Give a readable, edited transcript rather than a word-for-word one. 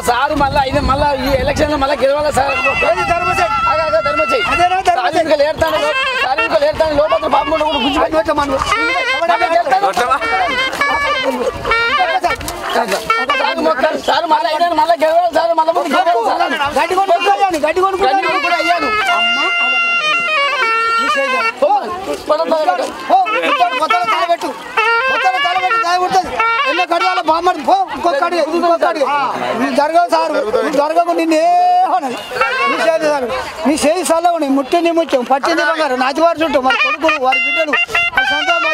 Sir మళ్ళీ అయినా మళ్ళీ ఈ ఎలక్షన్ లో మళ్ళీ గెలవాలి సార్. ఏర్తాను లోపల బాబు సార్ మళ్ళీ అయినా మళ్ళీ గెలవాలి సార్. మళ్ళీ కూడా అయ్యాను కడియాల బామ్మడి ఇంకొక జరగవు సార్ జరగకు నిన్నే నీ చేయి సల్లవు నీ ముట్టి నీ ముత్యం పట్టింది బంగారు నాచివారు చుట్టూ మరి కొడుకులు వారి బిడ్డలు సంతానం